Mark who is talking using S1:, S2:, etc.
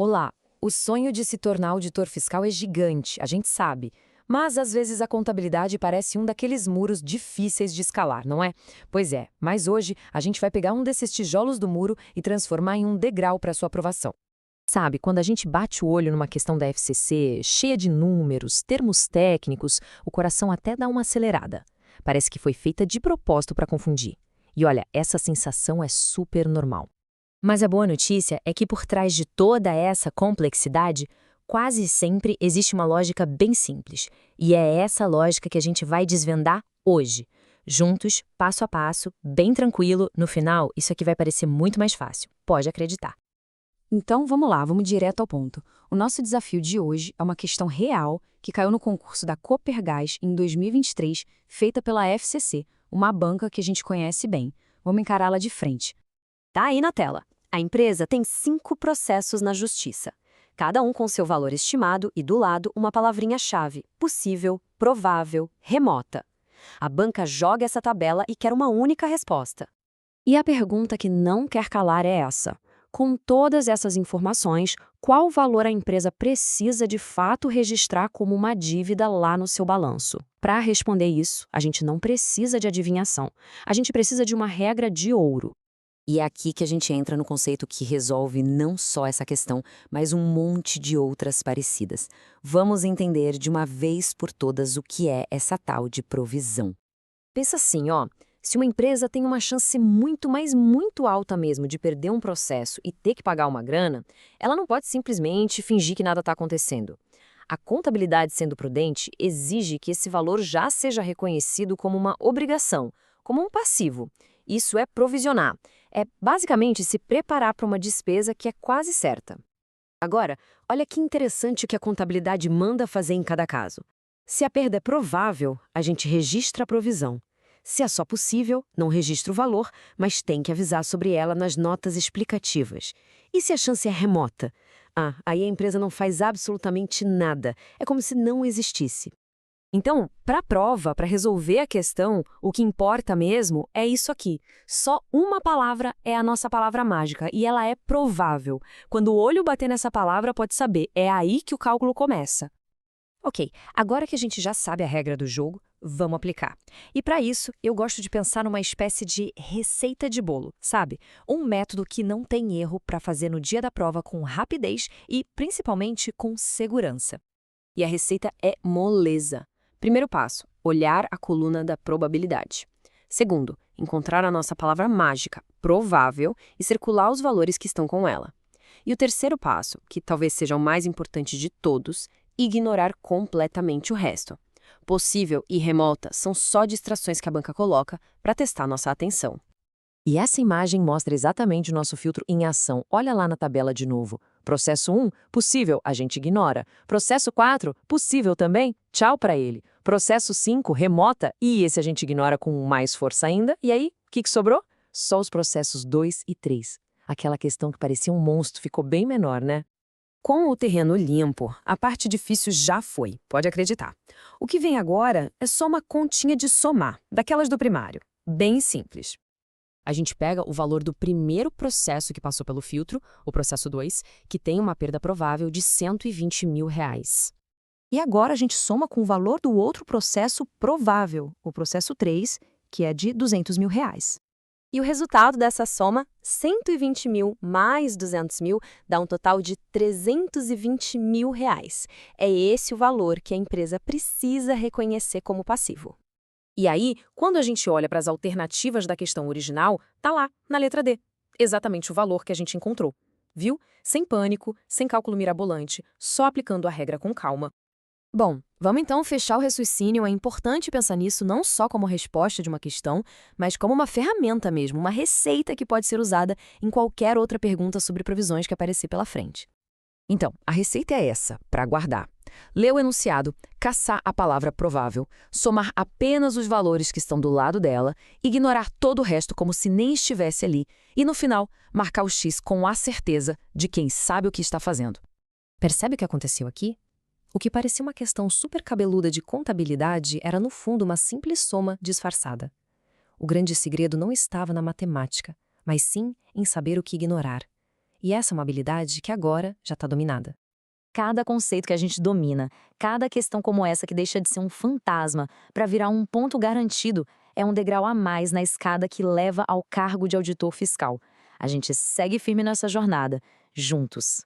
S1: Olá, o sonho de se tornar auditor fiscal é gigante, a gente sabe. Mas às vezes a contabilidade parece um daqueles muros difíceis de escalar, não é? Pois é, mas hoje a gente vai pegar um desses tijolos do muro e transformar em um degrau para sua aprovação. Sabe, quando a gente bate o olho numa questão da FCC, cheia de números, termos técnicos, o coração até dá uma acelerada. Parece que foi feita de propósito para confundir. E olha, essa sensação é super normal. Mas a boa notícia é que por trás de toda essa complexidade, quase sempre existe uma lógica bem simples. E é essa lógica que a gente vai desvendar hoje. Juntos, passo a passo, bem tranquilo, no final, isso aqui vai parecer muito mais fácil. Pode acreditar.
S2: Então, vamos lá, vamos direto ao ponto. O nosso desafio de hoje é uma questão real que caiu no concurso da Copergás em 2023, feita pela FCC, uma banca que a gente conhece bem. Vamos encará-la de frente.
S3: Tá aí na tela. A empresa tem 5 processos na justiça, cada um com seu valor estimado e do lado uma palavrinha-chave: possível, provável, remota. A banca joga essa tabela e quer uma única resposta. E a pergunta que não quer calar é essa: com todas essas informações, qual valor a empresa precisa de fato registrar como uma dívida lá no seu balanço? Para responder isso, a gente não precisa de adivinhação. A gente precisa de uma regra de ouro. E é aqui que a gente entra no conceito que resolve não só essa questão, mas um monte de outras parecidas. Vamos entender de uma vez por todas o que é essa tal de provisão. Pensa assim, ó. Se uma empresa tem uma chance muito, mas muito alta mesmo de perder um processo e ter que pagar uma grana, ela não pode simplesmente fingir que nada está acontecendo. A contabilidade, sendo prudente, exige que esse valor já seja reconhecido como uma obrigação, como um passivo. Isso é provisionar. É basicamente se preparar para uma despesa que é quase certa. Agora, olha que interessante o que a contabilidade manda fazer em cada caso. Se a perda é provável, a gente registra a provisão. Se é só possível, não registra o valor, mas tem que avisar sobre ela nas notas explicativas. E se a chance é remota? Aí a empresa não faz absolutamente nada. É como se não existisse. Então, para a prova, para resolver a questão, o que importa mesmo é isso aqui. Só uma palavra é a nossa palavra mágica e ela é provável. Quando o olho bater nessa palavra, pode saber, é aí que o cálculo começa. Ok, agora que a gente já sabe a regra do jogo, vamos aplicar. E para isso, eu gosto de pensar numa espécie de receita de bolo, sabe? Um método que não tem erro para fazer no dia da prova com rapidez e, principalmente, com segurança. E a receita é moleza. Primeiro passo, olhar a coluna da probabilidade. Segundo, encontrar a nossa palavra mágica, provável, e circular os valores que estão com ela. E o terceiro passo, que talvez seja o mais importante de todos, ignorar completamente o resto. Possível e remota são só distrações que a banca coloca para testar nossa atenção.
S1: E essa imagem mostra exatamente o nosso filtro em ação. Olha lá na tabela de novo. Processo 1, possível, a gente ignora. Processo 4, possível também, tchau para ele. Processo 5, remota, e esse a gente ignora com mais força ainda. E aí, o que sobrou? Só os processos 2 e 3. Aquela questão que parecia um monstro ficou bem menor, né?
S3: Com o terreno limpo, a parte difícil já foi, pode acreditar. O que vem agora é só uma continha de somar, daquelas do primário. Bem simples. A gente pega o valor do primeiro processo que passou pelo filtro, o processo 2, que tem uma perda provável de R$120 mil.
S2: E agora a gente soma com o valor do outro processo provável, o processo 3, que é de R$200 mil.
S3: E o resultado dessa soma, 120 mil mais 200 mil, dá um total de 320 mil reais. É esse o valor que a empresa precisa reconhecer como passivo. E aí, quando a gente olha para as alternativas da questão original, tá lá, na letra D, exatamente o valor que a gente encontrou. Viu? Sem pânico, sem cálculo mirabolante, só aplicando a regra com calma. Bom, vamos então fechar o raciocínio. É importante pensar nisso não só como resposta de uma questão, mas como uma ferramenta mesmo, uma receita que pode ser usada em qualquer outra pergunta sobre provisões que aparecer pela frente. Então, a receita é essa, para guardar. Ler o enunciado, caçar a palavra provável, somar apenas os valores que estão do lado dela, ignorar todo o resto como se nem estivesse ali e, no final, marcar o X com a certeza de quem sabe o que está fazendo. Percebe o que aconteceu aqui? O que parecia uma questão super cabeluda de contabilidade era, no fundo, uma simples soma disfarçada. O grande segredo não estava na matemática, mas sim em saber o que ignorar.
S1: E essa é uma habilidade que agora já está dominada.
S3: Cada conceito que a gente domina, cada questão como essa que deixa de ser um fantasma para virar um ponto garantido, é um degrau a mais na escada que leva ao cargo de auditor fiscal. A gente segue firme nessa jornada, juntos.